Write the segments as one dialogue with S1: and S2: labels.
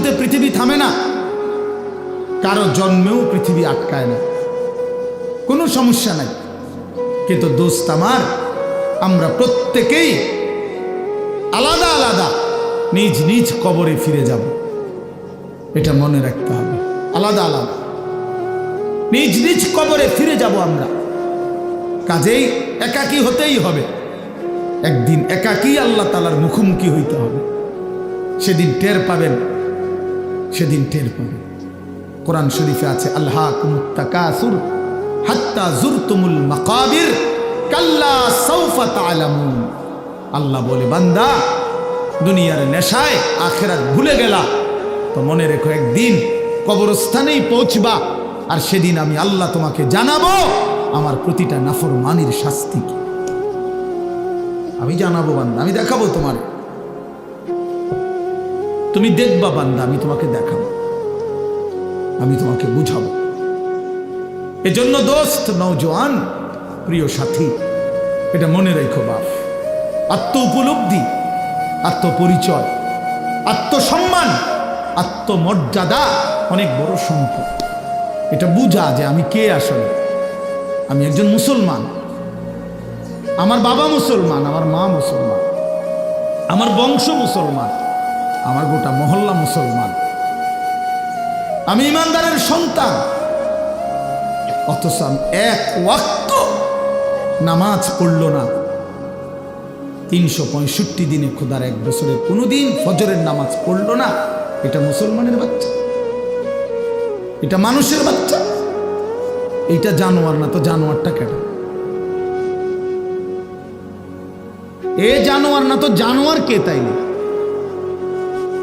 S1: মৃত্যুতে পৃথিবী থামে না, কারো জন্মেও পৃথিবী আটকায় না, কোনো সমস্যা নাই। কিন্তু দোস্ত আমার, আমরা প্রত্যেকেই আলাদা আলাদা নিজ নিজ কবরে ফিরে যাব, এটা মনে রাখতে হবে। আলাদা আলাদা নিজ নিজ কবরে ফিরে যাব আমরা। কাজেই একাকী হতেই হবে, একদিন একাকী আল্লাহ তাআলার মুখোমুখি হইতে হবে। সেদিন টের পাবেন, সেদিন টের পাবেন। কোরআন শরীফে আছে, আলহাকুমুত তাকাসুর হাত্তা জুরতুমুল মাকাবির কাল্লা সাউফা তা'লামুন। আল্লাহ বলে, বান্দা দুনিয়ার নেশায় আখিরাত ভুলে গেলা তো মনে রেখো, একদিন কবরস্থানেই পৌঁছবা, আর সেদিন আমি আল্লাহ তোমাকে জানাবো আমার প্রতিটা নাফরমানির শাস্তি কি। আমি জানাবো বান্দা, আমি দেখাবো তোমার, তুমি দেখবা বান্দা, আমি তোমাকে দেখাবো, আমি তোমাকে বুঝাবো। এজন্য দোস্ত, নওজোয়ান, প্রিয় সাথী, এটা মনে রেখো বাপ, আত্ম উপলব্ধি, আত্মপরিচয়, আত্মসম্মান, আত্মমর্যাদা অনেক বড় সম্পদ। এটা বুঝা যে আমি কে, আসলে আমি একজন মুসলমান, আমার বাবা মুসলমান, আমার মা মুসলমান, আমার বংশ মুসলমান, আমার গোটা মহল্লা মুসলমান, আমি ইমানদারের সন্তান, অথচ আমি এক ওয়াক্ত নামাজ পড়ল না। 365 দিনে, খোদার এক বছরে কোনোদিন ফজরের নামাজ পড়ল না। এটা মুসলমানের বাচ্চা, এটা মানুষের বাচ্চা, এইটা জানোয়ার না তো জানোয়ারটা কেটে? এ জানোয়ার না তো জানোয়ার কে? তাইলে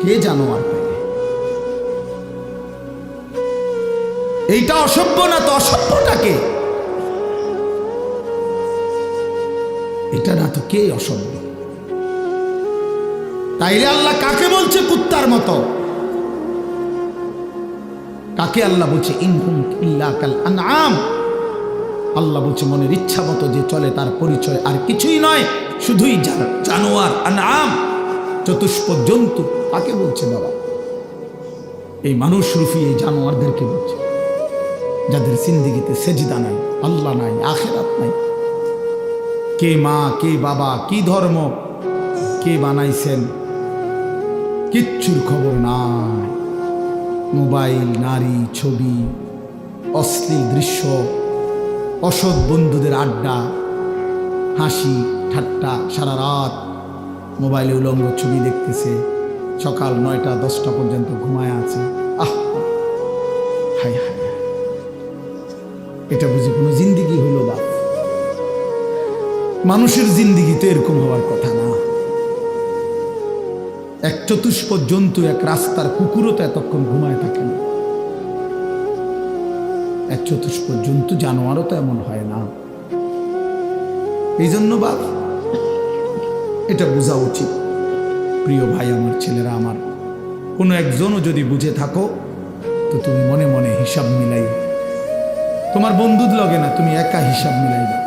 S1: কে জানোয়ার? তাইলে এইটা অসভ্য না তো অসভ্যটা কে? এটা না তো কে অসভ্য? তাইলে আল্লাহ কাকে বলছে কুত্তার মতো? কাকে আল্লাহ বলছে ইনহুম ইল্লা কাল আনআম? আল্লাহ বলছে মনের ইচ্ছা মতো যে চলে তার পরিচয় আর কিছুই নয়, শুধুই জানোয়ার, আনআম, চতুষ্প জন্তু। কাকে বলছে বাবা? এই মানুষ রূপী এই জানোয়ারদেরকে বলছে, যাদের জিন্দেগিতে সেজদা নাই, আল্লাহ নাই, আখিরাত নাই। কে মা, কে বাবা, কি ধর্ম, কে বানাইছেন, কিচ্ছুর খবর নাই। মোবাইল, নারী, ছবি, অশ্লীল দৃশ্য, অসৎ বন্ধুদের আড্ডা, হাসি ঠাট্টা, সারা রাত মোবাইলে উলঙ্গ ছবি দেখতেছে, সকাল 9টা 10টা পর্যন্ত ঘুমায় আছে। আহ, হায় হায়, এটা বুঝি কোনো জিন্দিগি হলো? বা মানুষের জিন্দিগি তো এরকম হওয়ার কথা না। এক চতুষ্প জন্তু, এক রাস্তার কুকুরও তো এতক্ষণ ঘুমায় থাকে না। এক চতুষ্প জন্তু, জানোয়ারও তো এমন হয় না। এই জন্য বাপ, এটা বোঝা উচিত। প্রিয় ভাই আমার, ছেলেরা আমার, কোনো একজনও যদি বুঝে থাকো তো তুমি মনে মনে হিসাব মিলাই, তোমার বন্ধুর লগে না, তুমি একা হিসাব মিলাই দাও।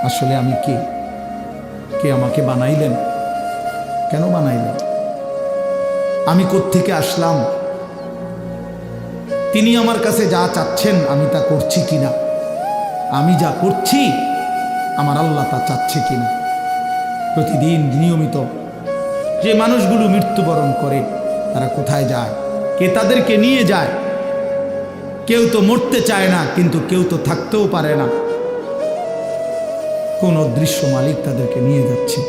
S1: আসলে আমি কে? কে আমাকে বানাইলেন? কেন বানাইলেন? আমি কোত্থেকে আসলাম? তিনি আমার কাছে যা চাচ্ছেন আমি তা করছি কিনা? আমি যা করছি আমার আল্লাহ তা চাচ্ছে কিনা? প্রতিদিন নিয়মিত যে মানুষগুলো মৃত্যুবরণ করে তারা কোথায় যায়? কে তাদেরকে নিয়ে যায়? কেউ তো মরতে চায় না, কিন্তু কেউ তো থাকতেও পারে না। কোন অদৃশ্য মালিক তাদেরকে নিয়ে যাচ্ছে।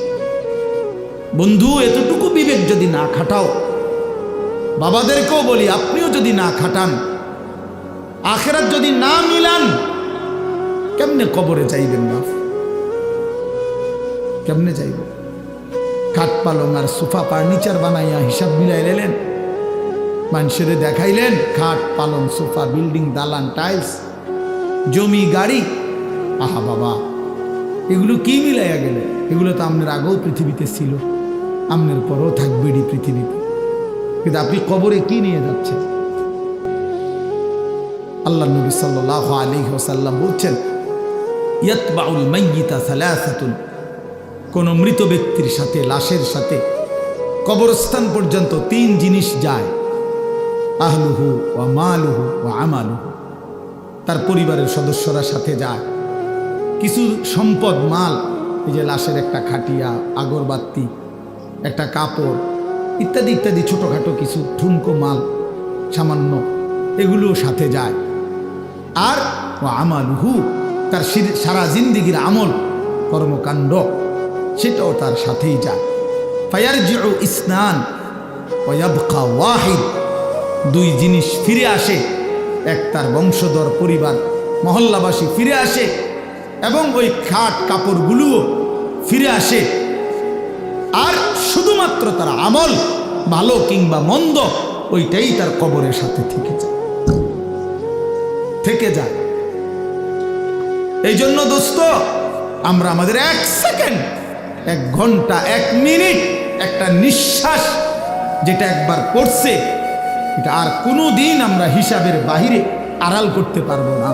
S1: বন্ধু, এতটুকু বিবেক যদি না খাটাও, বাবাদেরকেও বলি, আপনিও যদি না খাটান, আখিরাত যদি না মিলান, কেমনে কবরে যাইবেন না? কেমনে যাইবেন? খাট পালং আর সোফা ফার্নিচার বানাইয়া হিসাব মিলাই নিলেন, মানুষের দেখাইলেন খাট পালং সোফা, বিল্ডিং, দালান, টাইলস, জমি, গাড়ি। আহা বাবা, এগুলো কি মিলাইয়া গেলে? এগুলো তো আপনার আগেও পৃথিবীতে ছিল, আপনার পরেও থাকবে এই পৃথিবীতে, কিন্তু আপনি কবরে কি নিয়ে যাচ্ছেন? আল্লাহ নবী সাল্লাল্লাহু আলাইহি ওয়াসাল্লাম বলছেন, ইয়াতবাউল মাইয়িতা সালাসাতুন, কোন মৃত ব্যক্তির সাথে, লাশের সাথে কবরস্থান পর্যন্ত 3 জিনিস যায়, আহলুহু ওয়া মালুহু ওয়া আমালুহু। তার পরিবারের সদস্যরা সাথে যায়, কিছু সম্পদ মাল, এই যে লাশের একটা খাটিয়া, আগরবাতি, একটা কাপড় ইত্যাদি ইত্যাদি ছোটোখাটো কিছু ঠুনকো মাল সামান্য, এগুলোও সাথে যায়। আর ও আমালুহু, তার সারা জিন্দিগির আমল কর্মকাণ্ড সেটাও তার সাথেই যায়। ফায়ারজিউ ইসনান ওয়া ইয়াবকা ওয়াহিদ, 2 জিনিস ফিরে আসে, এক তার বংশধর পরিবার মহল্লাবাসী ফিরে আসে, এবং ওই খাট কাপড়গুলোও ফিরে আসে। আর শুধুমাত্র তার আমল ভালো কিংবা মন্দ ওইটাই তার কবরের সাথে থেকে যায়। এই জন্য দোস্ত, আমরা আমাদের 1 সেকেন্ড, 1 ঘন্টা, 1 মিনিট, একটা নিঃশ্বাস যেটা একবার পড়ছে, এটা আর কোনো দিন আমরা হিসাবের বাহিরে আড়াল করতে পারবো না।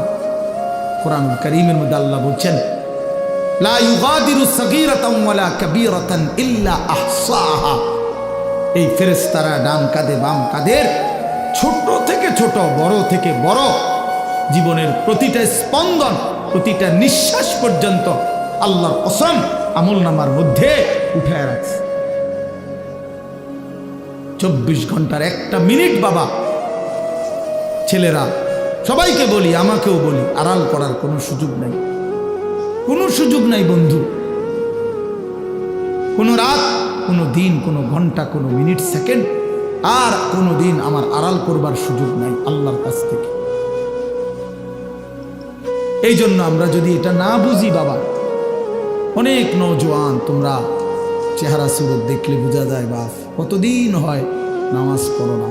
S1: কোরআনুল কারীমের মধ্যে আল্লাহ বলছেন, লা ইউগাদিরু সাগীরাতান ওয়ালা কাবীরাতান ইল্লা আহসাহা। এই ফেরেশতারা ডান কাঁধে বাম কাঁধের ছোট থেকে ছোট, বড় থেকে বড় জীবনের প্রতিটা স্পন্দন, প্রতিটা নিঃশ্বাস পর্যন্ত আল্লাহর কসম আমলনামার মধ্যে উঠায় রাখছে। 24 ঘন্টার 1টা মিনিট বাবা, ছেলেরা সবাইকে বলি, আমাকেও বলি, আড়াল করার কোনো সুযোগ নাই, কোনো সুযোগ নাই বন্ধু। কোনো রাত, কোনো দিন, কোনো ঘন্টা, কোনো মিনিট, সেকেন্ড আর কোনো দিন আমার আড়াল করবার সুযোগ নাই আল্লাহর কাছ থেকে। এই জন্য আমরা যদি এটা না বুঝি বাবা, অনেক নওজোয়ান, তোমরা চেহারা সুরত দেখলে বোঝা যায় বাপ কতদিন হয় নামাজ পড়ো না।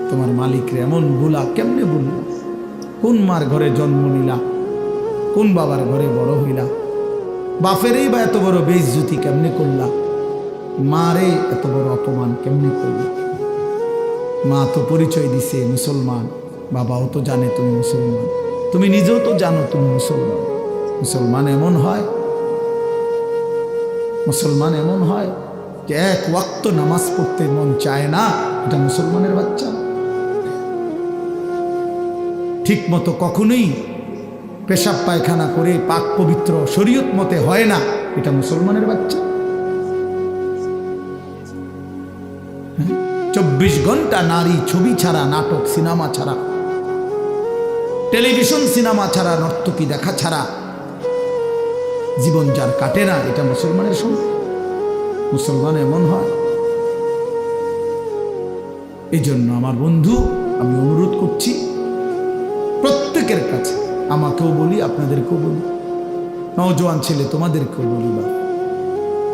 S1: তোমার মালিকরে এমন ভুলা কেমনে বলল? কোন মার ঘরে জন্ম নিলা, কোন বাবার ঘরে বড় হইলা, বাপেরই বা এত বড় বেইজ্জতি কেমনে করলা, মারে এত বড় অপমান কেমনে করলা? মা তো পরিচয় দিছে মুসলমান, বাবাও তো জানে তুমি মুসলমান, তুমি নিজেও তো জানো তুমি মুসলমান। মুসলমান এমন হয়, মুসলমান এমন হয় যে 1 ওয়াক্ত নামাজ পড়তে মন চায় না, এটা মুসলমানের বাচ্চা। ঠিক মতো কখনোই পেশাব পায়খানা করে পাক পবিত্র শরীয়ত মতে হয় না, এটা মুসলমানের বাচ্চা। 24 ঘন্টা নারী ছবি ছাড়া, নাটক সিনেমা ছাড়া, টেলিভিশন সিনেমা ছাড়া, নর্তকী দেখা ছাড়া জীবন যার কাটে না, এটা মুসলমানের সঙ্গে। মুসলমান এমন হয়। এই জন্য আমার বন্ধু, আমি অনুরোধ করছি প্রত্যেকের কাছে, আমাকেও বলি, আপনাদেরকেও বলি, নওজোয়ান ছেলে তোমাদেরকেও বলি, বা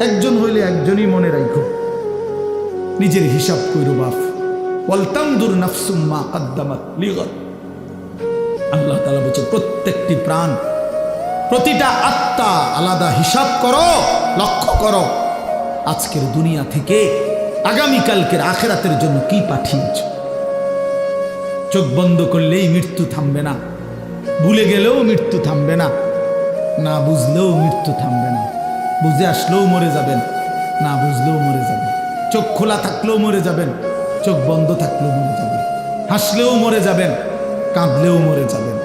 S1: একজন হইলে একজনই মনে রাখো, নিজের হিসাব কইরো বাপ। ওয়ালতানদুর নাফসুম মা কদ্দামাত লিগাদ। আল্লাহ তাআলা বলছে প্রত্যেকটি প্রাণ, প্রতিটা আত্মা আলাদা হিসাব করো, লক্ষ্য করো আজকের দুনিয়া থেকে আগামীকালকের আখিরাতের জন্য কি পাঠিয়েছ। চোখ বন্ধ করলেই মৃত্যু থামবে না, ভুলে গেলেও মৃত্যু থামবে না, না বুঝলেও মৃত্যু থামবে না। বুঝে আসলেও মরে যাবেন, না বুঝলেও মরে যাবেন। চোখ খোলা থাকলেও মরে যাবেন, চোখ বন্ধ থাকলেও মরে যাবেন। হাসলেও মরে যাবেন, কাঁদলেও মরে যাবেন।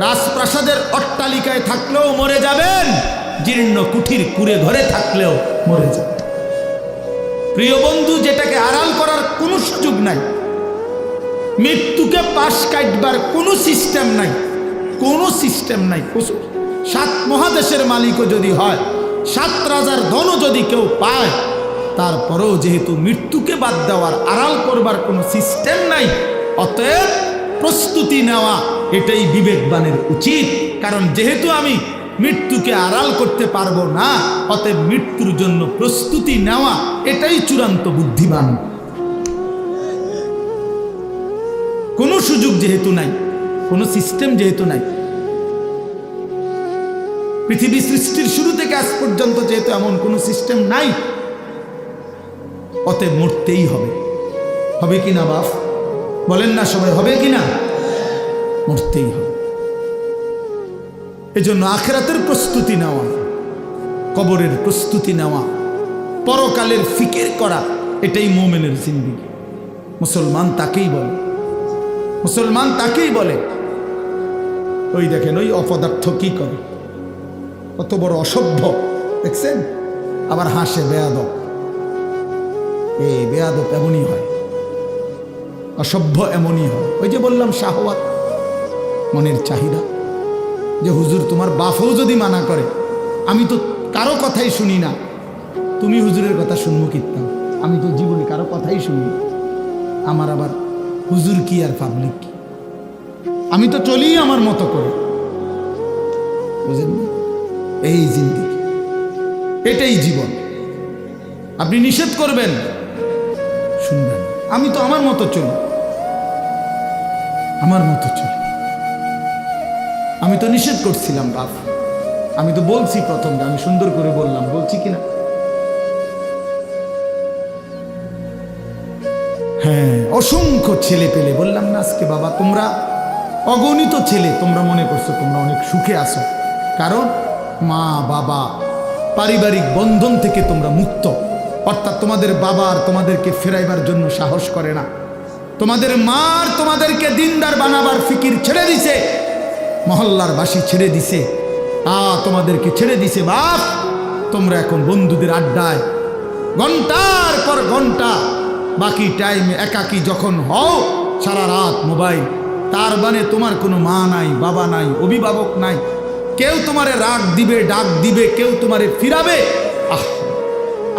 S1: রাজপ্রাসাদের অট্টালিকায় থাকলেও মরে যাবেন, জীর্ণ কুঠির কুড়ে ঘরে থাকলেও মরে যাবেন। প্রিয় বন্ধু, যেটাকে আড়াল করার কোনো সুযোগ নাই, মৃত্যুকে পাশ কাটবার কোনো সিস্টেম নাই, কোনো সিস্টেম নাই। 7 মহাদেশের মালিকও যদি হয়, 7 রাজার ধনও যদি কেউ পায়, তারপরেও যেহেতু মৃত্যুকে বাদ দেওয়ার, আড়াল করবার কোনো সিস্টেম নাই, অতএব প্রস্তুতি নেওয়া এটাই বিবেকবানের উচিত। কারণ যেহেতু আমি মৃত্যুকে আড়াল করতে পারবো না, অতএব মৃত্যুর জন্য প্রস্তুতি নেওয়া এটাই চূড়ান্ত বুদ্ধিমান। কোনো সুযোগ যেহেতু নাই, কোনো সিস্টেম যেহেতু নাই, পৃথিবী সৃষ্টির শুরু থেকে আজ পর্যন্ত যেহেতু এমন কোনো সিস্টেম নাই, অতএব মরতেই হবে। হবে কিনা বাপ বলেন না সবাই, হবে কিনা? মরতেই হবে। এজন্য আখিরাতের প্রস্তুতি নেওয়া, কবরের প্রস্তুতি নেওয়া, পরকালের ফিকির করা, এটাই মোমেনের জিন্দেগি। মুসলমান তাকেই বলে, মুসলমান তাকেই বলে। ওই দেখেন ওই অপদার্থ কি করে, কত বড় অসভ্য দেখছেন, আবার হাসে বেয়াদব। এই বেয়াদব এমনই হয়, অসভ্য এমনই হয়। ওই যে বললাম শাহওয়াত, মনের চাহিদা, যে হুজুর তোমার বাপও যদি মানা করে, আমি তো কারো কথাই শুনি না, তুমি হুজুরের কথা শুনবো কিতাম, আমি তো জীবনে কারো কথাই শুনি না, আমার আবার হুজুর কি আর পাবলিক কি, আমি তো চলি আমার মতো করে। বুঝলেন না? এই জিন্দেগি, এটাই জীবন। আপনি নিষেধ করবেন, শুনবেন, আমি তো আমার মতো চলি, আমার মতো চলি। আমি তো নিষেধ করছিলাম বাপ, আমি তো বলছি প্রথম, আমি সুন্দর করে বললাম, বলছি কিনা? হ্যাঁ, অসংখ্য ছেলে পেলে বললাম না আজকে, বাবা তোমরা অগণিত ছেলে, তোমরা মনে করছো তোমরা অনেক সুখে আছো, কারণ মা বাবা পারিবারিক বন্ধন থেকে তোমরা মুক্ত। অর্থাৎ তোমাদের বাবা আর তোমাদেরকে ফেরাইবার জন্য সাহস করে না, তোমাদের মা আর তোমাদেরকে দিনদার বানাবার ফিকির ছেড়ে দিছে, মহল্লার বাসী ছেড়ে দিছে, তোমাদেরকে ছেড়ে দিছে। বাপ, তোমরা এখন বন্ধুদের আড্ডায় ঘন্টার পর ঘন্টা, বাকি টাইমে একাকী যখন হও, সারা রাত মোবাইল। তার মানে তোমার কোনো মা নাই, বাবা নাই, অভিভাবক নাই, কেউ তোমারে রাগ দিবে, ডাক দিবে, কেউ তোমারে ফিরাবে।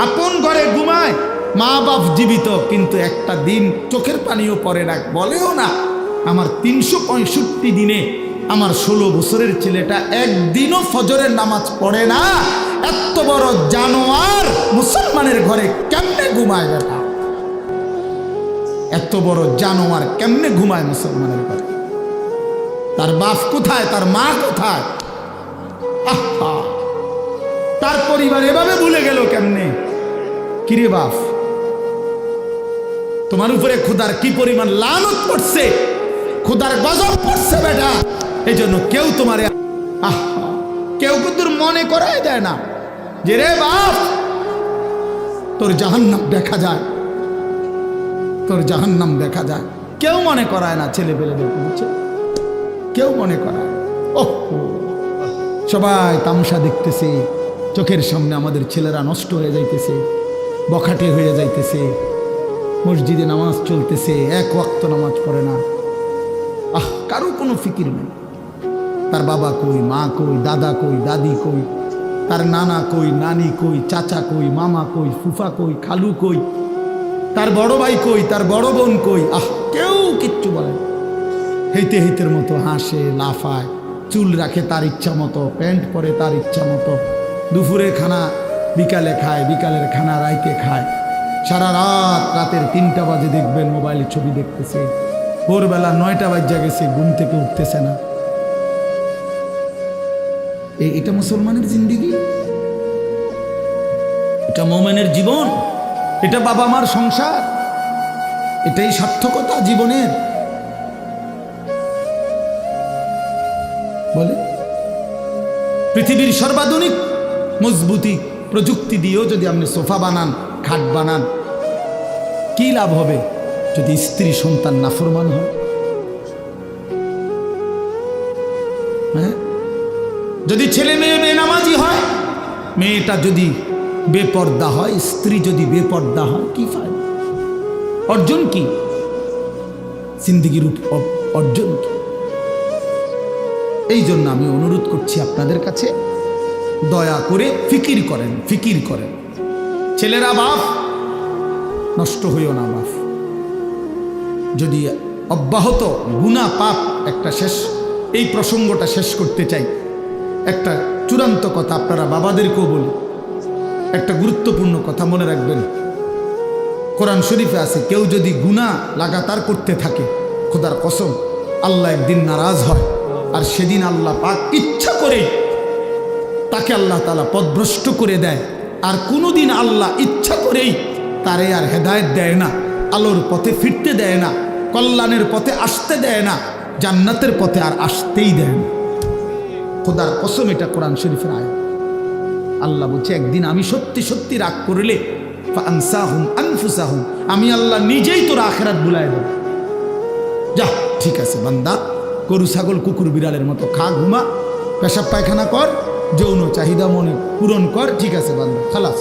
S1: আপন ঘরে ঘুমায়, মা বাপ জীবিত, কিন্তু একটা দিন চোখের পানিও পড়ে না, বলেও না আমার 365 দিনে আমার 16 বছরের ছেলেটা একদিনও ফজরের নামাজ পড়ে না। এত বড় জানোয়ার মুসলমানের ঘরে কেমনে ঘুমায় বেটা? এত বড় জানোয়ার কেমনে ঘুমায় মুসলমানের ঘরে? তার বাপ কোথায়, তার মা কোথায়? আহা, তার পরিবার এভাবে ভুলে গেল কেমনে? কিরে বাপ, তোমার উপরে খোদার কি পরিমাণ লানত পড়ছে, খোদার গজব পড়ছে বেটা। এই জন্য কেউ তোমারে কেউ কিন্তু মনে করাই দেয় না যে রে বাপ তোর জাহান্নাম দেখা যায়, তোর জাহান্নাম দেখা যায়। কেউ মনে করায় না ছেলে পেলেদের, বুঝছে? কেউ মনে করায়। ওহ, সবাই তামাশা দেখতেছে, চোখের সামনে আমাদের ছেলেরা নষ্ট হয়ে যাইতেছে, বখাটে হয়ে যাইতেছে, মসজিদে নামাজ চলতেছে, এক ওয়াক্ত নামাজ পড়ে না। কারো কোনো ফিকির নেই, তার বাবা কই, মা কই, দাদা কই, দাদি কই, তার নানা কই, নানি কই, চাচা কই, মামা কই, ফুফা কই, খালু কই, তার বড় ভাই কই, তার বড় বোন কই। কেউ কিচ্ছু বলে না। হেইতে হেইতের মতো হাসে, লাফায়, চুল রাখে তার ইচ্ছা মতো, প্যান্ট পরে তার ইচ্ছা মতো, দুপুরের খানা বিকালে খায়, বিকালের খানা রাইতে খায়, সারা রাত, রাতের 3টা বাজে দেখবেন মোবাইলে ছবি দেখতেছে, ভোরবেলা 9টা বাজে গেছে, ঘুম থেকে উঠতেছে না। এটা মুসলমানের জিন্দেগি, এটা মোমেনের জীবন, এটা বাবা মার সংসার, এটাই সার্থকতা জীবনের। বলে পৃথিবীর সর্বাধুনিক মজবুতি প্রযুক্তি দিয়েও যদি আপনি সোফা বানান, খাট বানান, কি লাভ হবে যদি স্ত্রী সন্তান নাফরমান হয়? হ্যাঁ, যদি ছেলে মেয়ে বেনামাজি হয়, মেয়েটা যদি বেপর্দা হয়, স্ত্রী যদি বেপর্দা হয়, কি ফায়দা? অর্জন কি? জিন্দেগির অর্জন কি? এই জন্য আমি অনুরোধ করছি আপনাদের কাছে, দয়া করে ফিকির করেন, ফিকির করেন। ছেলেরা বাপ, নষ্ট হইও না বাপ। যদি অব্যাহত গুনাহ পাপ, একটা শেষ, এই প্রসঙ্গটা শেষ করতে চাই। একটা চূড়ান্ত কথা আপনারা বাবাদেরকেও বলি, একটা গুরুত্বপূর্ণ কথা মনে রাখবেন। কোরআন শরীফে আছে, কেউ যদি গুনাহ লাগাতার করতে থাকে, খোদার কসম আল্লাহ একদিন নারাজ হয়, আর সেদিন আল্লাহ পাক ইচ্ছা করে তাকে আল্লাহ তাআলা পথভ্রষ্ট করে দেয়। আর কোনোদিন আল্লাহ ইচ্ছা করেই তারে আর হেদায়েত দেয় না, আলোর পথে ফিরতে দেয় না, কল্যাণের পথে আসতে দেয় না, জান্নাতের পথে আর আসতেই দেয় না। খোদার কসম, এটা কোরআন শরীফের আয়াত। আল্লাহ বলছে একদিন আমি সত্যি সত্যি রাগ করলে ফাআনসাহুম আনফুসাহুম, আমি আল্লাহ নিজেই তোর আখিরাত ভুলায় দেব। যা ঠিক আছে বান্দা, গরু ছাগল কুকুর বিড়ালের মতো খা, ঘুমা, পেশাব পায়খানা কর, যৌন চাহিদা মনে পূরণ কর, ঠিক আছে বান্দা, খালাস।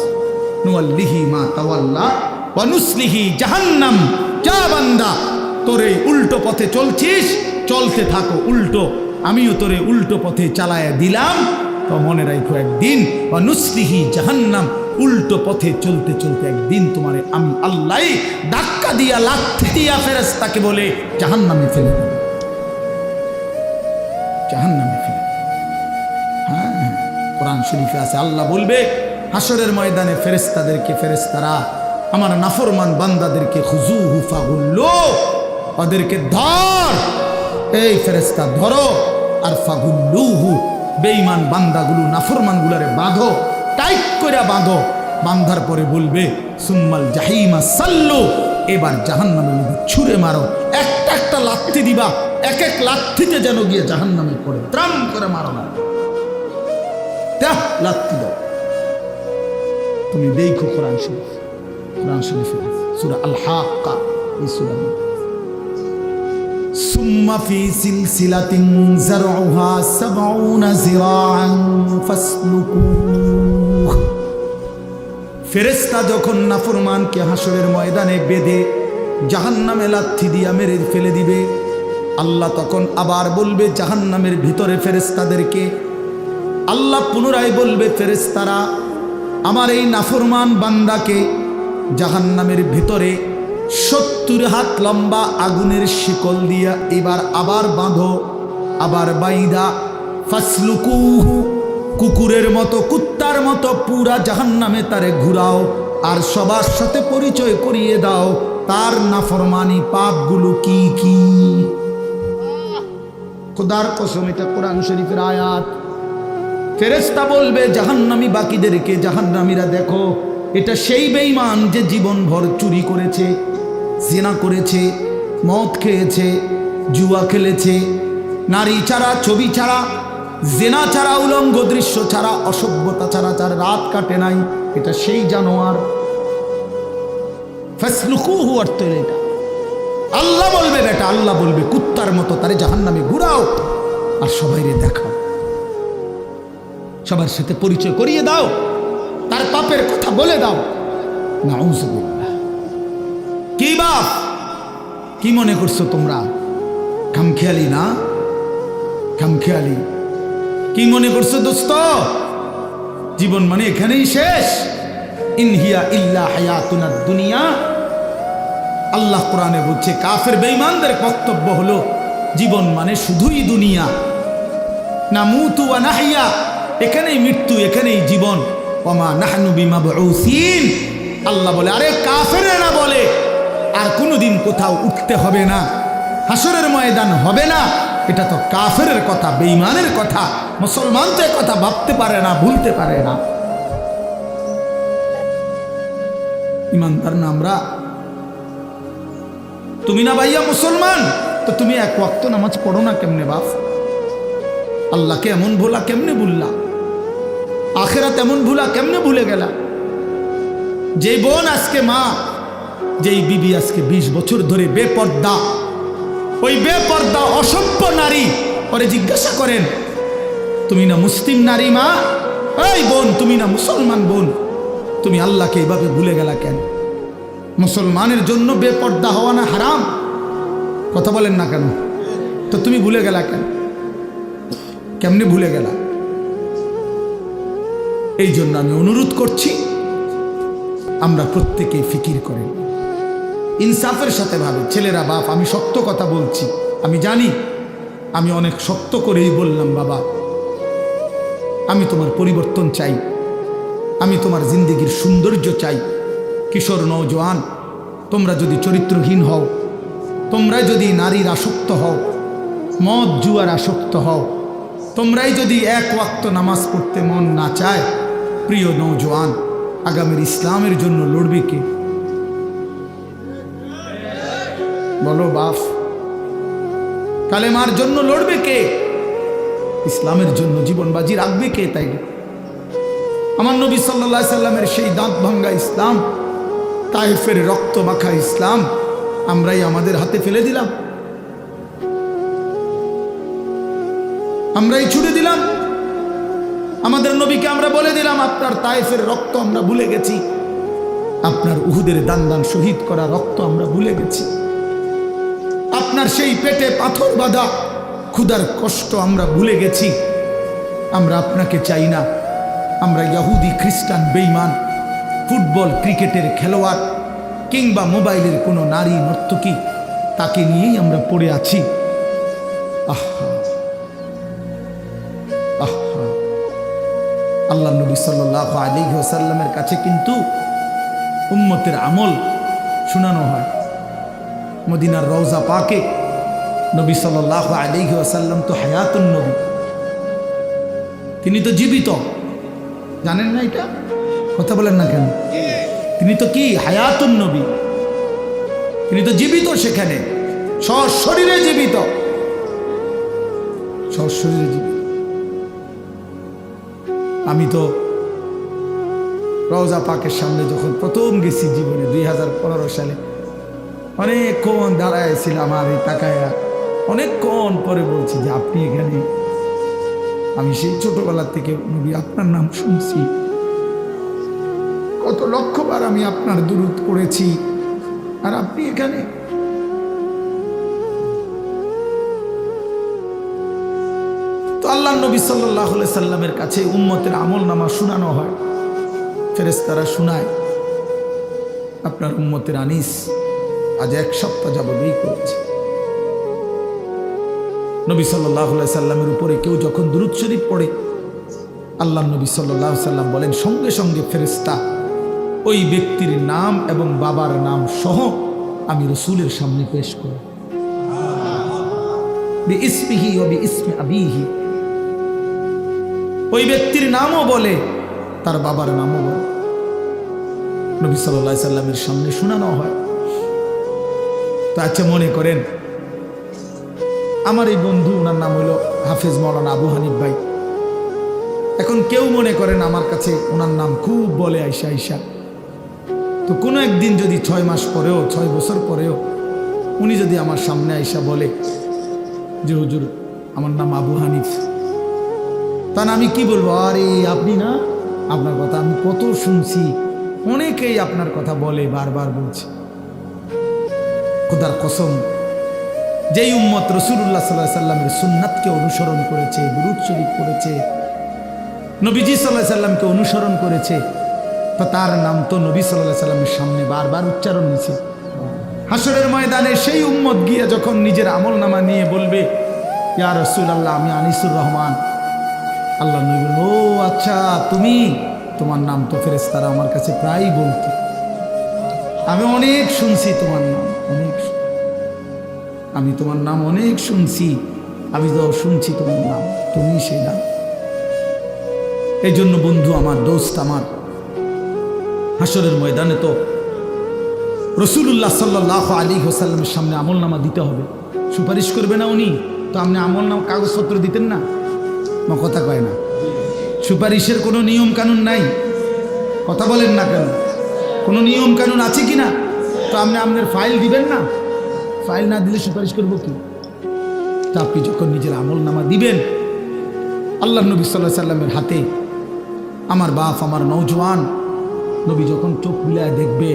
S1: নুয়াল্লিহি মা তাওয়াল্লা ওয়া নুসলিহি জাহান্নাম। যা বান্দা, তোরে উল্টো পথে চলছিস, চলতে থাকো উল্টো, আমিও তোরে উল্টো পথে চালায়া দিলাম। তো মনে রাখো একদিন ওয়া নুসলিহি জাহান্নাম, উল্টো পথে চলতে চলতে একদিন তোমারে আমি আল্লাহ ধাক্কা দিয়া লাথি দিয়া ফেরেশতাকে বলে জাহান্নামে ফেলে দেব, জাহান্নামে ফেলে। হ্যাঁ, কোরআন শরীফে আছে, আল্লাহ বলবে হাসরের ময়দানে ফেরেশতাদেরকে, ফেরেশতারা আমার নাফরমান বান্দাদেরকে খুজুহু ফাগুল্লু, ওদেরকে ধর, এই ফেরেশতা ধরো, আর ফাগুল্লুহু, বেঈমান বান্দাগুলো নাফরমানগুলোরে বাঁধো, টাইট করে বাঁধো। বাঁধার পরে বলবে সুম্মাল জাহিমা সাল্লু, এবার জাহান্নামে ছুঁড়ে মারো, একটা একটা লাথি দিবা, এক এক লাথিতে যেন গিয়ে জাহান্নামে পড়ে, ত্রাম করে মারো না, লাথি দাও। তুমি দেখো কোরআন শরীফ, কোরআন শরীফে সূরা আল হাক্কা, এই সূরা সুম্মা ফি সিলসিলাতিন যারউহা ৭০ যিরাআন ফাসলুকুহ। ফেরেশতা যখন নাফরমানকে হাসরের ময়দানে বেঁধে জাহান্নামে লাথি দিয়া মেরে ফেলে দিবে, আল্লাহ তখন আবার বলবে জাহান্নামের ভিতরে ফেরেশতাদেরকে, আল্লাহ পুনরায় বলবে ফেরেশতারা আমার এই নাফরমান বান্দাকে জাহান্নামের ভিতরে ৭০ হাত লম্বা আগুনের শিকল দিয়া এবার আবার বাঁধো, আবার বাইদা ফাসলুকুহু, কুকুরের মতো কুত্তার মতো পুরা জাহান্নামে তারে ঘুরাও, আর সবার সাথে পরিচয় করিয়ে দাও তার নাফরমানি পাপগুলো কি কি। খোদার কসম, এটা কোরআন শরীফের আয়াত। ফেরেশতা বলবে জাহান্নামী বাকিদেরকে, জাহান্নামীরা দেখো, এটা সেই বেঈমান যে জীবনভর চুরি করেছে, জিনা করেছে, মদ খেয়েছে, জুয়া খেলেছে, নারী ছাড়া, ছবি ছাড়া, জিনা ছাড়া, উলঙ্গ দৃশ্য ছাড়া, অসভ্যতা ছাড়া যার রাত কাটে নাই, এটা সেই জানোয়ার। ফাসলুকুহু অর্থ এটা আল্লাহ বলবে, বেটা আল্লাহ বলবে কুত্তার মতো তারে জাহান্নামে ঘুরাও, আর সবাইরে দেখাও, সবার সাথে পরিচয় করিয়ে দাও, তার পাপের কথা বলে দাও। নাউযুবিল্লাহ। কি বাপ, কি মনে করছো তোমরা? খামখেয়ালি না, খামখেয়ালি। কি মনে করছো দোস্ত? জীবন মানে এখানেই শেষ? ইনহিয়া ইল্লা হায়াতুনা দুনিয়া। আল্লাহ কোরআনে বলছে কাফের বেঈমানদের বক্তব্য হলো জীবন মানে শুধুই দুনিয়া, নামুতু ওয়া নাহইয়া, এখানেই মৃত্যু, এখানেই জীবন। ওমা নাহনু বিমাবউসিন, আল্লাহ বলে, আরে কাফেরেরা বলে আর কোনোদিন কোথাও উঠতে হবে না, হাসরের ময়দান হবে না, এটা তো কাফেরের কথা, বেঈমানের কথা। মুসলমান তো কথা ভাবতে পারে না, ভুলতে পারে না। ইমানদার না আমরা? তুমি না ভাইয়া মুসলমান, তো তুমি এক ওয়াক্ত নামাজ পড়ো না কেমনে বাপ? আল্লাহকে এমন ভোলা কেমনে ভুললা? আখেরাত এমন ভুলা কেমনে ভুলে গেলা? যেই বোন আজকে মা, যেই বিবি আজকে 20 বছর ধরে বেপর্দা, ওই বেপর্দা অসভ্য নারী, ওরে জিজ্ঞাসা করেন তুমি না মুসলিম নারী মা? এই বোন, তুমি না মুসলমান বোন, তুমি আল্লাহকে এইভাবে ভুলে গেলা কেন? মুসলমানের জন্য বেপর্দা হওয়া না হারাম? কথা বলেন না কেন? তো তুমি ভুলে গেলা কেন? কেমনে ভুলে গেলা? এই জন্য আমি অনুরোধ করছি আমরা প্রত্যেকেই ফিকির করেন, ইনসাফের সাথে ভাবে। ছেলেরা বাপ, আমি সত্য কথা বলছি, আমি জানি আমি অনেক শক্ত করেই বললাম, বাবা আমি তোমার পরিবর্তন চাই, আমি তোমার জিন্দেগির সৌন্দর্য চাই। কিশোর নওজোয়ান, তোমরা যদি চরিত্রহীন হও, তোমরাই যদি নারীর আসক্ত হও, মদ জুয়ার আসক্ত হও, তোমরাই যদি এক ওয়াক্ত নামাজ পড়তে মন না চায়, প্রিয় নওজোয়ান, আগামীর ইসলামের জন্য লড়বে কে? বলো বাপ, কালেমার জন্য লড়বে কে? ইসলামের জন্য জীবন বাজি রাখবে কে? তাই আমার নবী সাল্লাল্লাহু আলাইহি সাল্লামের সেই দাঁত ভাঙ্গা ইসলাম, তায়েফের রক্ত মাখা ইসলাম আমরাই আমাদের হাতে ফেলে দিলাম, আমরাই ছুড়ে দিলাম। আমাদের নবীকে আমরা বলে দিলাম আপনার তায়েফের রক্ত আমরা ভুলে গেছি, আপনার উহুদের দান দান শহীদ করা রক্ত আমরা ভুলে গেছি, আপনার সেই পেটে পাথর বাঁধা ক্ষুধার কষ্ট আমরা ভুলে গেছি। আমরা আপনাকে চাই না, আমরা ইহুদি খ্রিস্টান বেঈমান ফুটবল ক্রিকেটের খেলোয়াড় কিংবা মোবাইলের কোনো নারী নর্তকী তাকে নিয়েই আমরা পড়ে আছি। আহা আহা, আল্লাহ নবী সাল্লাল্লাহু আলাইহি ওয়াসাল্লামের কাছে কিন্তু উম্মতের আমল শোনানো হয়। মদিনার রওজা পাকে নবী সাল্লাল্লাহু আলাইহি ওয়াসাল্লাম তো হায়াতুন নবী, তিনি তো জীবিত, জানেন না এটা? কথা বলেন না কেন? তিনি তো কি হায়াতুন নবী, তিনি তো জীবিত, সেখানে সশরীরে জীবিত, সশরীরে জীবিত। আমি তো রওজা পাকের সামনে যখন প্রথম গেছি জীবনে 2015 সালে, অনেকক্ষণ দাঁড়াইছিলাম আর এই তাকায়া অনেকক্ষণ পরে বলছি যে আপনি এখানে। আমি সেই ছোটবেলা থেকে নবী আপনার নাম শুনছি, কত লক্ষবার আমি আপনার দুরূদ পড়েছি, আর আপনি এখানে। তো আল্লাহ নবী সাল্লাল্লাহু আলাইহি সাল্লামের কাছে উম্মতের আমল নামা শোনানো হয়, ফেরেশতারা শোনায়। আপনার উম্মতের আনিস আজ 1 সপ্তাহ যাবত এই করেছে। নবী সাল্লাল্লাহু আলাইহি সাল্লামের উপরে কেউ যখন দুরূদ শরীফ পড়ে, আল্লাহ নবী সাল্লাল্লাহু আলাইহি সাল্লাম বলেন সঙ্গে সঙ্গে ফেরেশতা ওই ব্যক্তির নাম এবং বাবার নাম সহ আমি রাসূলের সামনে পেশ করি, বিইসমিহি ওয়া বিইসমি আবিহি। ওই ব্যক্তির নামও বলে, তার বাবার নামও বলে, নবী সাল্লাল্লাহু আলাইহি সাল্লামের সামনে শোনানো হয়। তো আচ্ছা, মনে করেন আমার এই বন্ধু, ওনার নাম হলো হাফেজ মাওলানা আবু হানিফ ভাই। এখন কেউ মনে করেন আমার কাছে ওনার নাম খুব বলে আইসা আইসা, তো কোনো একদিন যদি 6 মাস পরেও 6 বছর পরেও উনি যদি আমার সামনে আইসা বলে যে হুজুর আমার নাম আবু হানিফ, তখন আমি কি বলবো? আরে আপনি না, আপনার কথা আমি কত শুনছি, অনেকেই আপনার কথা বলে, বারবার বলছে। খোদার কসম, যেই উম্মত রাসূলুল্লাহ সাল্লাল্লাহু আলাইহি সাল্লামের সুন্নাতকে অনুসরণ করেছে, দুরূদ শরীফ পড়েছে, নবীজি সাল্লাল্লাহু আলাইহি সাল্লামকে অনুসরণ করেছে, তো তার নাম তো নবী সাল্লাল্লাহু আলাইহি সাল্লামের সামনে বারবার উচ্চারণ নিছে। হাসরের ময়দানে সেই উম্মত গিয়ে যখন নিজের আমল নামা নিয়ে বলবে ইয়া রাসূলুল্লাহ আমি আনিসুর রহমান, আল্লাহ নবী বললেন ও আচ্ছা তুমি, তোমার নাম তো ফেরেশতারা আমার কাছে প্রায়ই বলতো, আমি অনেক শুনছি তোমার নাম, আমি তোমার নাম অনেক শুনছি, আমি তো শুনছি তোমার নাম, তুমি সেই নাম। এই জন্য বন্ধু আমার, দোস্ত আমার, হাসরের ময়দানে তো রাসূলুল্লাহ সাল্লাল্লাহু আলাইহি ওয়াসাল্লামের সামনে আমল নামা দিতে হবে। সুপারিশ করবে না উনি, তো আপনি আমল নামা কাগজপত্র দিতেন না? কথা কয় না, সুপারিশের কোনো নিয়ম কানুন নাই, কথা বলেন না কেন? কোনো নিয়ম কানুন আছে কি না? তো আপনি আপনার ফাইল দিবেন না, ফাইল না দিলে সুপারিশ করব কি? তা আপনি যখন নিজের আমল নামা দিবেন, আল্লাহ নবী সাল্লাল্লাহু আলাইহি সাল্লামের হাতে, আমার বাপ, আমার নওজোয়ান নবী যখন চোখ মিলায় দেখবে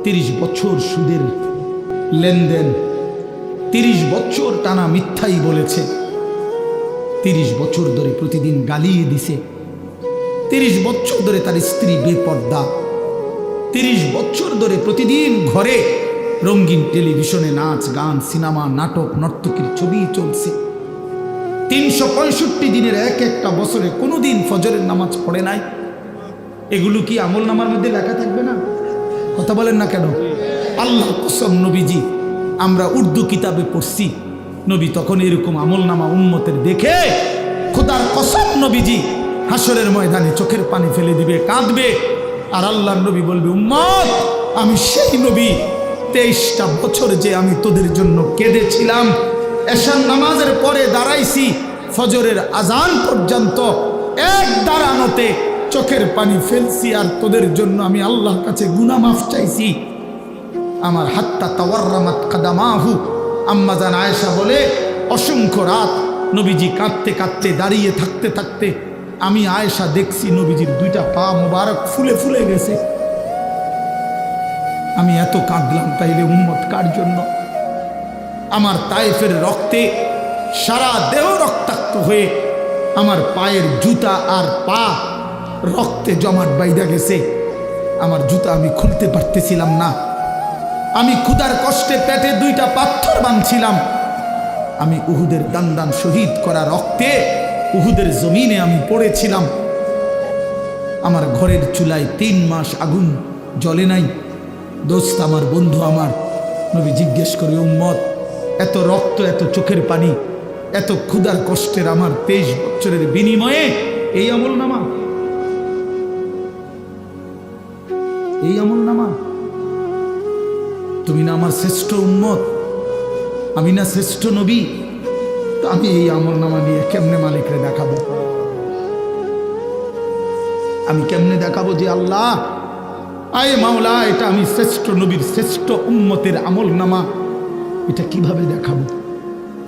S1: 30 বছর সুদের লেনদেন, 30 বছর টানা মিথ্যাই বলেছে, 30 বছর ধরে প্রতিদিন গালিয়ে দিছে, 30 বছর ধরে তার স্ত্রী বেপর্দা, 30 বছর ধরে প্রতিদিন ঘরে রঙিন টেলিভিশনে নাচ গান সিনেমা নাটক নর্তকীর ছবি চলছে, 365 দিনের এক একটা বছরে কোনো দিন ফজরের নামাজ পড়ে নাই, এগুলো কি আমল নামার মধ্যে লেখা থাকবে না? কথা বলেন না কেন? আল্লাহর কসম নবীজি, আমরা উর্দু কিতাবে পড়ছি, নবী তখন এরকম আমল নামা উম্মতের দেখে খোদার কসম নবীজি হাসরের ময়দানে চোখের পানি ফেলে দিবে, কাঁদবে, আর আল্লাহর নবী বলবে উম্মত আমি সেই নবী, 23টা বছর যে আমি তোদের জন্য কেঁদেছিলাম, এশার নামাজের পরে দাঁড়াইছি ফজরের আজান পর্যন্ত, এক দাঁড়ানোতে চোখের পানি ফেলছি আর তোদের জন্য আমি আল্লাহর কাছে গুনাহ মাফ চাইছি। আমার হাত্তা তাওয়াররামাত কাদামাহু, আম্মা জান আয়েশা বলে অসংখ্য রাত নবীজি কাঁদতে কাঁদতে দাঁড়িয়ে থাকতে থাকতে আমি আয়েশা দেখছি নবীজির দুইটা পা মোবারক ফুলে ফুলে গেছে। আমি এত কাঁদলাম, তাইলে উম্মত কার জন্য? আমার তায়েফের রক্তে সারা দেহ রক্তাক্ত হয়ে আমার পায়ের জুতা আর পা রক্তে জমাট বাইধা গেছে। আমার জুতা আমি খুলতে পারতেছিলাম না। আমি ক্ষুধার কষ্টে পেটে দুইটা পাথর বাঁধছিলাম। আমি উহুদের দান শহীদ করা রক্তে উহুদের জমিনে আমি পড়েছিলাম। আমার ঘরের চুলায় 3 মাস আগুন জ্বলে নাই। দোস্ত আমার, বন্ধু আমার, নবী জিজ্ঞেস করে, উম্মত এত রক্ত, এত চোখের পানি, এত ক্ষুধার কষ্টের আমার 23 বছরের বিনিময়ে এই আমলনামা, এই আমলনামা? তুমি না আমার শ্রেষ্ঠ উম্মত, আমি না শ্রেষ্ঠ নবী? তো আমি এই আমলনামা নিয়ে কেমনে মালিকরে দেখাবো? আমি কেমনে দেখাবো যে আল্লাহ, আয় মাওলা, এটা আমি শ্রেষ্ঠ নবীর শ্রেষ্ঠ উম্মতের আমলনামা? এটা কিভাবে দেখাবো?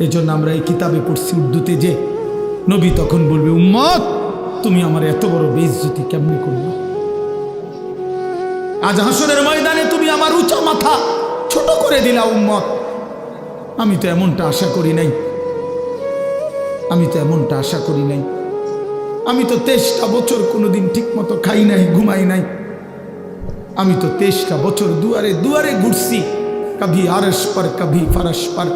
S1: এই জন্য আমরা এই কিতাবে পড়ছি উর্দুতে যে নবী তখন বলবে, উম্মত তুমি আমার এত বড় বেইজ্জতি কেমনে করবে? আজ হাসরের ময়দানে তুমি আমার উঁচা মাথা ছোট করে দিলা উম্মত। আমি তো এমনটা আশা করি নাই, আমি তো এমনটা আশা করি নাই। আমি তো 23টা বছর কোনোদিন ঠিক মতো খাই নাই, ঘুমাই নাই। আমি তো 23টা বছর দুয়ারে দুয়ারে ঘুরছি, কभी আরশ पर कभी फरश पर,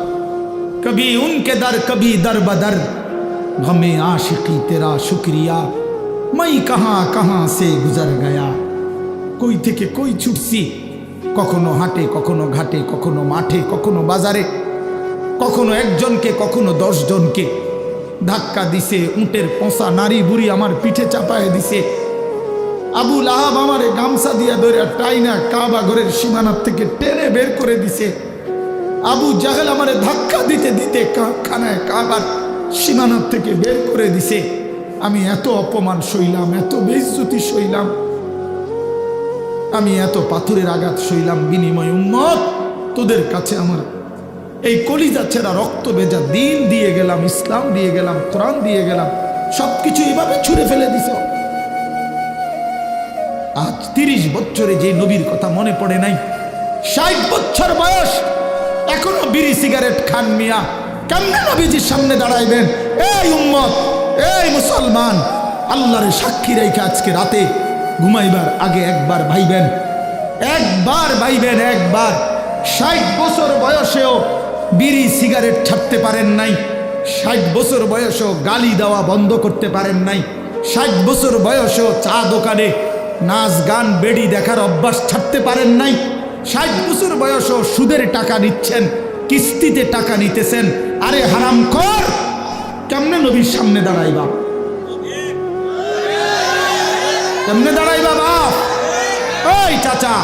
S1: कभी उनके दर कभी दर बदर, गमे आशिकी तेरा शुक्रिया, मैं कहाँ कहाँ से गुजर गया। কই থেকে কই ছুটছি, কখনো হাটে, কখনো ঘাটে, কখনো মাঠে, কখনো বাজারে, কখনো একজনকে, কখনো 10 জনকে ধাক্কা দিছে। উটের পোঁছা নারী বুড়ি আমার পিঠে চাপায় দিছে। আবু লাহাব আমারে গামছা দিয়া ধরে টাইনা কাবা ঘরের সীমানার থেকে টেনে বের করে দিছে। আবু জাহেল আমারে ধাক্কা দিতে দিতে খানায় কাবার সীমানার থেকে বের করে দিছে। আমি এত অপমান সইলাম, এত বেইজ্জতি সইলাম, আমি এত পাথরের আঘাত সইলাম, বিনিময় উম্মত তোদের কাছে আমার এই কলিজা ছেঁড়া রক্ত ভেজা দিন দিয়ে গেলাম, ইসলাম দিয়ে গেলাম, কোরআন দিয়ে গেলাম, সবকিছু এভাবে ছুঁড়ে ফেলে দিছ। আজ 30 বছরে যে নবীর কথা মনে পড়ে নাই, 60 বছর বয়স এখনো বিড়ি সিগারেট খান মিয়া, কেমনে নবীজির সামনে দাঁড়াইবেন? এই উম্মত, এই মুসলমান, আল্লাহর সাক্ষী রেখে আজকে রাতে ঘুমাইবার আগে একবার ভাইবেন, একবার ভাইবেন, একবার। 60 বছর বয়সেও বিড়ি সিগারেট ছাড়তে পারেন নাই, 60 বছর বয়সেও গালি দেওয়া বন্ধ করতে পারেন নাই, 60 বছর বয়সেও চা দোকানে নাচ গান বেড়ি দেখার অভ্যাস ছাড়তে পারেন নাই, 60 বছর বয়সেও সুদের টাকা নিচ্ছেন, কিস্তিতে টাকা নিতেছেন। আরে হারামখোর, কেমনে নবীর সামনে দাঁড়াইবা? কেমনে দাঁড়াইবা বাপ? ওই চাচা,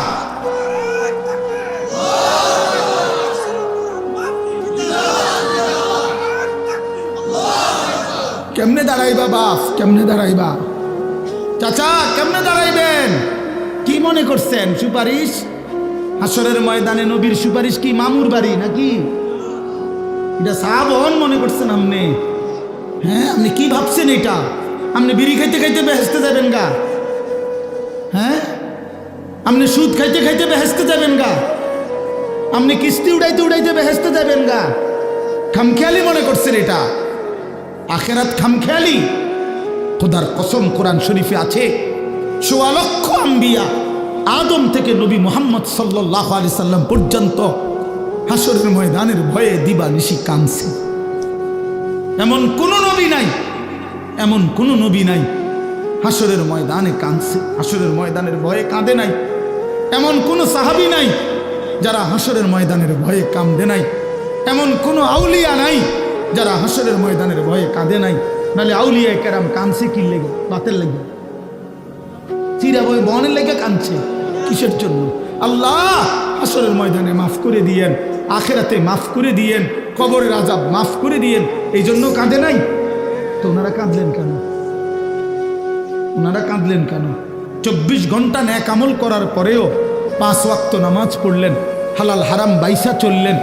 S1: কেমনে দাঁড়াইবা বাপ? কেমনে দাঁড়াইবা? চাচা কেমনে দাঁড়াইবেন? কি মনে করছেন সুপারিশ? হাসরের ময়দানে নবীর সুপারিশ কি মামুর বাড়ি নাকি? এটা সাহাবন মনে করছেন আপনি? হ্যাঁ, আপনি কি ভাবছেন এটা? আপনি বিড়ি খাইতে খাইতে বেহেশতে যাবেন গা? হ্যাঁ, আপনি সুদ খাইতে খাইতে বেহেশতে যাবেন গা? আপনি কিস্তি উড়াইতে উড়াইতে বেহেশতে যাবেন গা? খামখেয়ালি মনে করছেন এটা? আখেরাত খামখেয়ালি? খোদার কসম, কোরআন শরীফে আছে ১৪ লক্ষ আম্বিয়া, আদম থেকে নবী মুহাম্মদ সাল্লাল্লাহু আলাইহি সাল্লাম পর্যন্ত হাসরের ময়দানের ভয়ে দিবানিশি কাঁদছে। এমন কোন নবী নাই, এমন কোন নবী নাই হাসরের ময়দানে কাঁদছে, হাসরের ময়দানের ভয়ে কাঁদে নাই। এমন কোন সাহাবী নাই যারা হাসরের ময়দানের ভয়ে কাঁদে নাই। এমন কোন আউলিয়া নাই যারা হাসরের ময়দানের ভয়ে কাঁদে নাই। নাহলে আউলিয়া কেরাম কাঁদছে কি লেগে? বাতের লেগে, চিরা বই বনের লেগে কাঁদছে কিসের জন্য? আল্লাহ হাসরের ময়দানে মাফ করে দিয়েন, আখেরাতে মাফ করে দিয়েন, কবরের আযাব মাফ করে দিয়েন, এই জন্য কাঁদে নাই। তো ওনারা কাঁদলেন কেন? ওনারা কাঁদলেন কেন? 24 ঘন্টা নেক আমল করার পরেও 5 ওয়াক্ত নামাজ পড়লেন, হালাল হারাম বাইসা চললেন,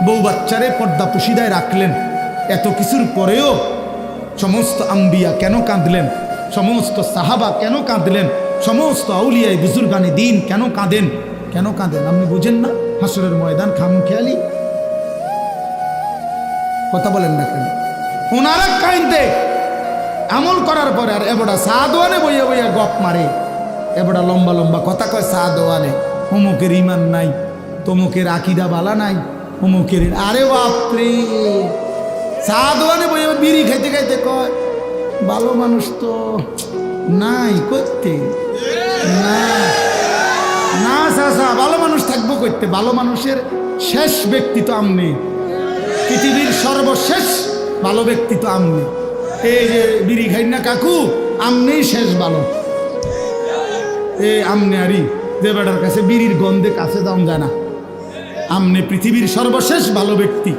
S1: বউ বাচ্চারে পর্দা পুশিদায় রাখলেন। এত কিছুর পরেও সমস্ত আম্বিয়া কেন কাঁদলেন? সমস্ত সাহাবা কেন কাঁদলেন? সমস্ত আউলিয়ায় বুজুর্গানে দিন কেন কাঁদেন? কেন কাঁদেন আপনি বুঝেন না? হাসরের ময়দান খামখেয়ালি কথা বলেন না কেন? ওনারা কাঁদে আমল করার পরে, আর এবড়া সাদওয়ানে বইয়া বইয়া গপ মারে, এবড়া লম্বা লম্বা কথা কয় সাদওয়ানে। অমুকের ইমান নাই, তমুকের আকিদা বালা নাই, অমুকের। আরে বাপরে, সাদওয়ানে বইয়া বিড়ি খাইতে খাইতে কয় ভালো মানুষ তো নাই করতে না না চাচা, ভালো মানুষ থাকবো করতে। ভালো মানুষের শেষ ব্যক্তি তো আমনি, পৃথিবীর সর্বশেষ ভালো ব্যক্তি তো আমনি। এই যে বিড়ি খাই না কাকু, আমনেই শেষ ভালো। আমনে আরি যে বেটার কাছে বিড়ির গন্ধে কাছে দাম যায় না, আমনে পৃথিবীর সর্বশেষ ভালো ব্যক্তি।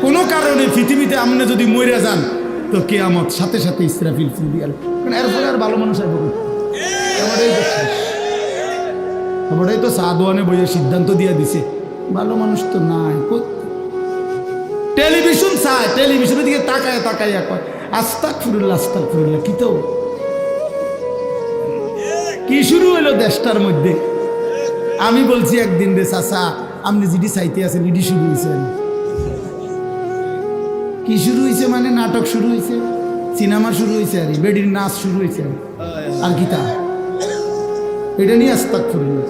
S1: কোনো কারণে পৃথিবীতে আমনে যদি মরে যান তো কিয়ামত সাথে সাথে ইসরাফিল ফুল দিয়ে, কারণ এরপরে আর ভালো মানুষ আসবে। এবারেই তো সাদওয়ানে বইয়ে সিদ্ধান্ত দিয়ে দিছে ভালো মানুষ তো নাই। টেলিভিশন চায়, টেলিভিশনের দিকে তাকায় তাকাইয়া কয় আস্তাগফিরুল্লাহ আস্তাগফিরুল্লাহ। কি তো কি শুরু হইলো দেশটার মধ্যে? আমি বলছি একদিন রে চাচা, আপনি যেটি চাইতে আছেন এটি শুরু হয়েছে। কি শুরু হয়েছে মানে? নাটক শুরু হয়েছে, সিনেমা শুরু হয়েছে, আর বেডির নাচ শুরু হয়েছে। আর কি তা এটা নিয়ে আস্তাগফিরুল্লাহ,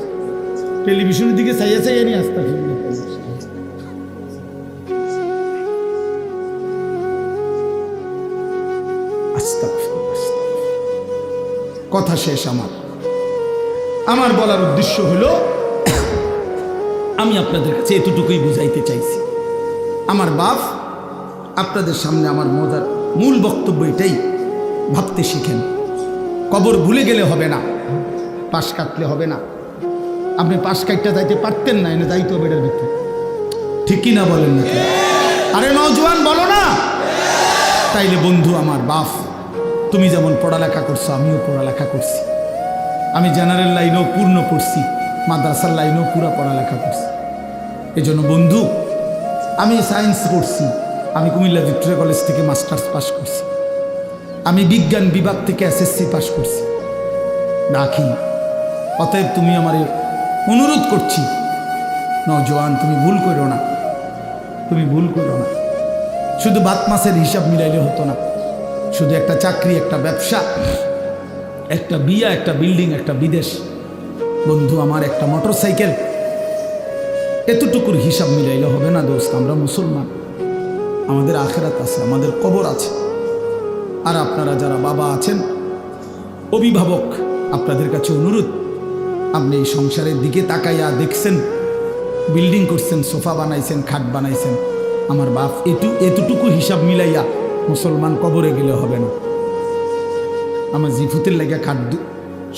S1: টেলিভিশনের দিকে চাইয়া চাইয়া নিয়ে আস্তাগফিরুল্লাহ। কথা শেষ। আমার বলার উদ্দেশ্য হলো, আমি আপনাদের কাছে এতটুকুই বুঝাইতে চাইছি। আমার বাপ আপনাদের সামনে আমার মজার মূল বক্তব্য এটাই, ভাবতে শিখেন। কবর ভুলে গেলে হবে না, পাশ কাটলে হবে না। আপনি পাশ কাটতে যাইতে পারতেন না, এনে যাইতে হবে এটার ভিতরে, ঠিক কি না বলেন না? আরে নওজোয়ান বলো না? তাইলে বন্ধু আমার বাপ, তুমি যেমন পড়ালেখা করছো আমিও পড়ালেখা করছি। আমি জেনারেল লাইনেও পূর্ণ পড়ছি, মাদ্রাসার লাইনেও পুরা পড়ালেখা করছি। এই জন্য বন্ধু, আমি সায়েন্স পড়ছি, আমি কুমিল্লা ভিক্টোরিয়া কলেজ থেকে মাস্টার্স পাস করছি, আমি বিজ্ঞান বিভাগ থেকে এসএসসি পাস করছি। রাখি, অতএব তুমি আমার অনুরোধ করছি, নওজোয়ান তুমি ভুল করো না, তুমি ভুল করো না। শুধু ভাত মাছের হিসাব মিলাইলে হতো না, শুধু একটা চাকরি, একটা ব্যবসা, একটা বিয়া, একটা বিল্ডিং, একটা বিদেশ, বন্ধু আমার একটা মোটর সাইকেল, এতটুকুর হিসাব মিলাইলে হবে না দোস্ত। আমরা মুসলমান, আমাদের আখেরাত আছে, আমাদের কবর আছে। আর আপনারা যারা বাবা আছেন, অভিভাবক, আপনাদের কাছে অনুরোধ, আপনি এই সংসারের দিকে তাকাইয়া দেখছেন, বিল্ডিং করছেন, সোফা বানাইছেন, খাট বানাইছেন, আমার বাপ এতটুকু হিসাব মিলাইয়া মুসলমান কবরে গেলে হবে না। আমার জিফুতের লেগে খাট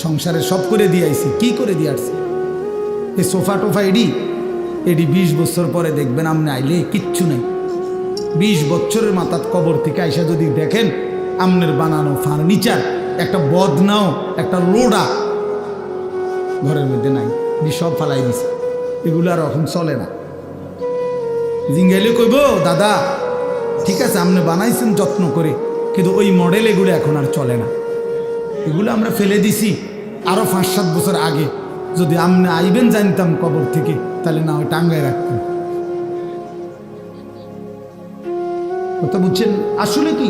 S1: সংসারে সব করে দিয়ে আইছি। কি করে দিয়ে আসছে? এই সোফা টোফা এডি 20 বছর পরে দেখবেন আপনি আইলে কিচ্ছু নেই। 20 বছরের মাথাত কবর থেকে আইসা যদি দেখেন আমনের বানানো ফার্নিচার, একটা বদনাও, একটা লোডা ঘরের মধ্যে নাই, সব ফালাই দিছে। এগুলো আর এখন চলে না। জিঙ্গাইলে কইব দাদা ঠিক আছে আপনি বানাইছেন যত্ন করে, কিন্তু ওই মডেল এগুলো এখন আর চলে না, এগুলো আমরা ফেলে দিছি আরো 5-7 বছর আগে। যদি আপনি আইবেন জানতাম কবর থেকে, তাহলে না হয় টাঙ্গায় রাখতেন। কথা বুঝছেন? আসলে কি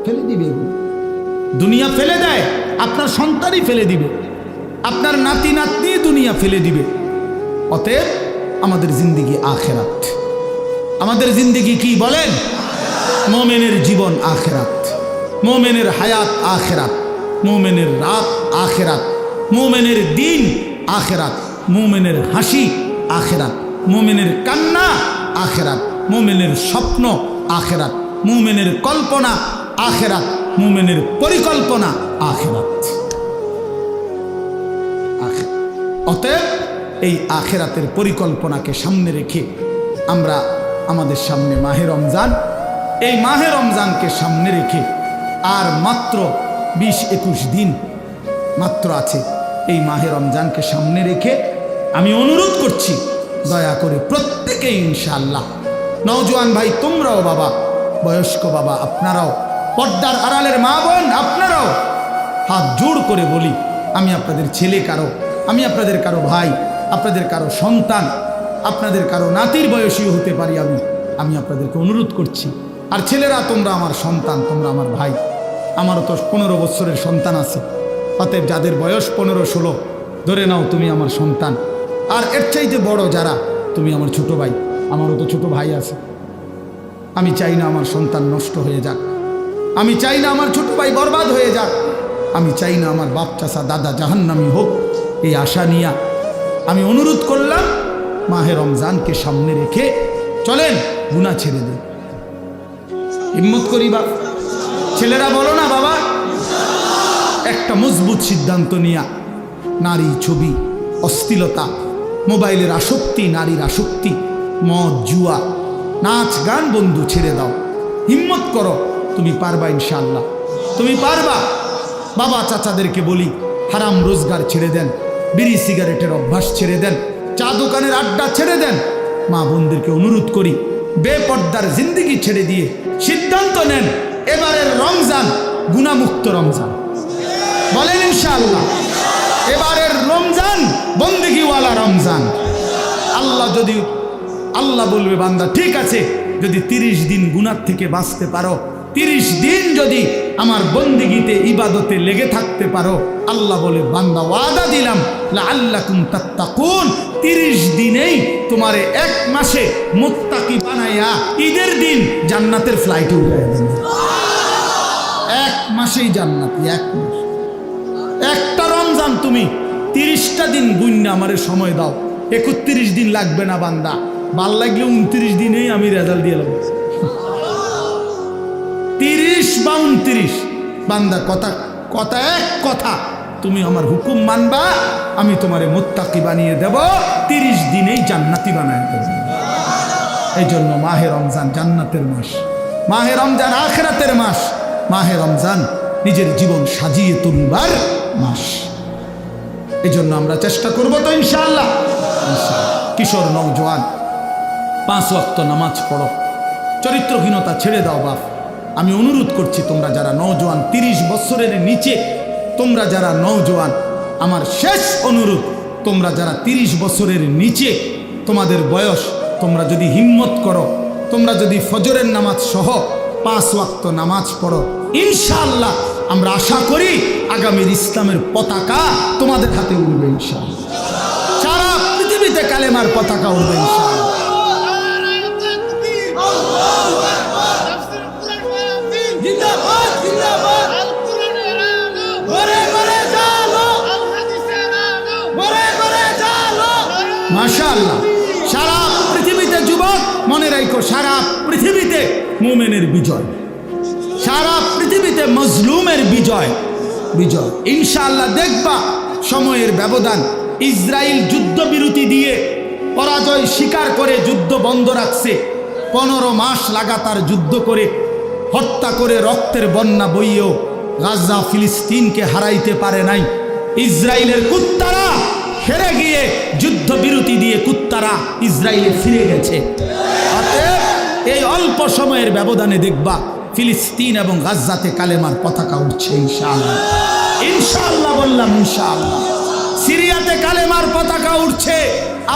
S1: ফেলে দিবে, দুনিয়া ফেলে দেয়, আপনার সন্তানই ফেলে দিবে, আপনার নাতি নাতনি দুনিয়া ফেলে দিবে। অতএব আমাদের জিন্দেগি আখেরাত, আমাদের জিন্দেগি কি বলেন? মোমেনের জীবন আখেরাত, মোমেনের হায়াত আখেরাত, মোমেনের রাত আখেরাত, মোমেনের দিন আখেরাত, মোমেনের হাসি আখেরাত, মোমেনের কান্না আখেরাত, মোমেনের স্বপ্ন আখেরাত, মোমেনের কল্পনা আখেরাত, মোমেনের পরিকল্পনা আখেরাত। অতএব এই আখেরাতের পরিকল্পনাকে সামনে রেখে আমরা আমাদের সামনে মাহে রমজান, এই মাহে রমজানকে সামনে রেখে আর মাত্র 20-21 দিন মাত্র আছে। এই মাহে রমজানকে সামনে রেখে আমি অনুরোধ করছি, দয়া করে প্রত্যেকেই ইনশাআল্লাহ, নওজোয়ান ভাই তোমরাও বাবা, বয়স্ক বাবা আপনারাও, পর্দার আড়ালের মা বোন আপনারাও, হাত জোড় করে বলি, আমি আপনাদের ছেলে কারো, আমি আপনাদের কারো ভাই, আপনাদের কারো সন্তান, আপনাদের কারো নাতির বয়সীও হতে পারি আমি আপনাদেরকে অনুরোধ করছি। আর ছেলেরা তোমরা আমার সন্তান, তোমরা আমার ভাই, আমারও তো 15 বছরের সন্তান আছে। অতএব যাদের বয়স 15-16 ধরে নাও তুমি আমার সন্তান। আর এর চাইতে বড় যারা, তুমি আমার ছোট ভাই, আমারও তো ছোট ভাই আছে। আমি চাই না আমার সন্তান নষ্ট হয়ে যাক, আমি চাই না আমার ছোট ভাই বরবাদ হয়ে যাক, আমি চাই না আমার বাপ চাচা দাদা জাহান্নামী হোক। এই আশা নিয়ে আমি অনুরোধ করলাম, মাহে রমজানকে সামনে রেখে চলেন গুনাহ ছেড়ে দেন। হিম্মত করি বাপ, ছেলেরা বলো না বাবা, একটা মজবুত সিদ্ধান্ত নিয়া নারী ছবি, অশ্লীলতা, মোবাইলের আসক্তি, নারীর আসক্তি, মদ জুয়া, নাচ গান বন্ধু ছেড়ে দাও। হিম্মত করো, তুমি পারবা ইনশাআল্লাহ, তুমি পারবা। বাবা চাচাদেরকে বলি, হারাম রোজগার ছেড়ে দেন, বিড়ি সিগারেটের অভ্যাস ছেড়ে দেন, চা দোকানের আড্ডা ছেড়ে দেন। মা বোনদেরকে অনুরোধ করি, বেপর্দার জিন্দেগি ছেড়ে দিয়ে সিদ্ধান্ত নেন, এবারের রমজান গুনাহমুক্ত রমজান। বলেন ইনশাআল্লাহ, এবারের রমজান বন্দেগীওয়ালা রমজান। আল্লাহ বলবে, বান্দা ঠিক আছে, যদি 30 দিন গুনাহ থেকে বাঁচতে পারো, 30 দিন যদি আমার বন্দেগীতে ইবাদতে লেগে থাকতে পারো, আল্লাহ বলে, বান্দা ওয়াদা দিলাম লাআল্লাকুম তাত্তাকুন, 30 দিনেই তোমারে 1 মাসে মুত্তাকি বানাইয়া ঈদের দিন জান্নাতের ফ্লাইটে উড়াইয়া দেব। 1 মাসেই জান্নাতি, 1 মাস। একটা রমজান তুমি 30টা দিন গুণনা আমারে সময় দাও, 31 দিন লাগবে না বান্দা, ভাল লাগলে 29 দিনেই আমি রেজাল্ট দিয়ে দেব। 30 বা 29 বান্দা, কথা এক কথা, তুমি আমার হুকুম মানবা, আমি তোমারে মুত্তাকি বানিয়ে দেব, 30 দিনেই জান্নাতি বানায় দেব। এই জন্য মাহে রমজান জান্নাতের মাস, মাহে রমজান আখিরাতের মাস, মাহে রমজান নিজের জীবন সাজিয়ে তুলবার মাস। এই জন্য আমরা চেষ্টা করবো তো ইনশাআল্লাহ। কিশোর নওজোয়ান, 5 ওয়াক্ত নামাজ পড়ো, চরিত্রহীনতা ছেড়ে দাও বাপ। আমি অনুরোধ করছি, তোমরা যারা নওজোয়ান, 30 বছরের নিচে তোমরা যারা নওজোয়ান, আমার শেষ অনুরোধ, তোমরা যারা 30 বছরের নিচে তোমাদের বয়স, তোমরা যদি হিম্মত করো, তোমরা যদি ফজরের নামাজ সহ 5 ওয়াক্ত নামাজ পড়ো, ইনশাআল্লাহ আমরা আশা করি আগামীর ইসলামের পতাকা তোমাদের হাতে উঠবে ইনশাআল্লাহ। সারা পৃথিবীতে কালেমার পতাকা উঠবে ইনশাআল্লাহ। মাশাআল্লাহ, সারা পৃথিবীতে যুবক মনে রাখো, সারা পৃথিবীতে মুমিনের বিজয়, সারা পৃথিবীতে মজলুমের বিজয়। ইনশাআল্লাহ দেখবা সময়ের ব্যবধান। ইসরায়েল যুদ্ধবিরতি দিয়ে পরাজয় স্বীকার করে যুদ্ধ বন্ধ রাখছে, 15 মাস লাগাতার যুদ্ধ করে, হত্যা করে, রক্তের বন্যা বইয়েও গাজা ফিলিস্তিনকে হারাইতে পারে নাই। ইসরায়েলের কুত্তারা হেরে গিয়ে যুদ্ধবিরতি দিয়ে কুত্তারা ইসরায়েলে ফিরে গেছে। অতএব এই অল্প সময়ের ব্যবধানে দেখবা ফিলিস্তিন এবং গাজাতে কালেমার পতাকা উঠছে ইনশাআল্লাহ। ইনশাআল্লাহ বললাম, ইনশাআল্লাহ। সিরিয়াতে কালেমার পতাকা উঠছে,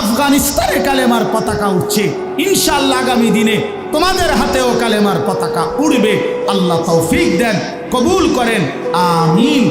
S1: আফগানিস্তানে কালেমার পতাকা উঠছে। ইনশাআল্লাহ আগামী দিনে তোমাদের হাতেও কালেমার পতাকা উড়বে। আল্লাহ তৌফিক দেন, কবুল করেন, আমিন।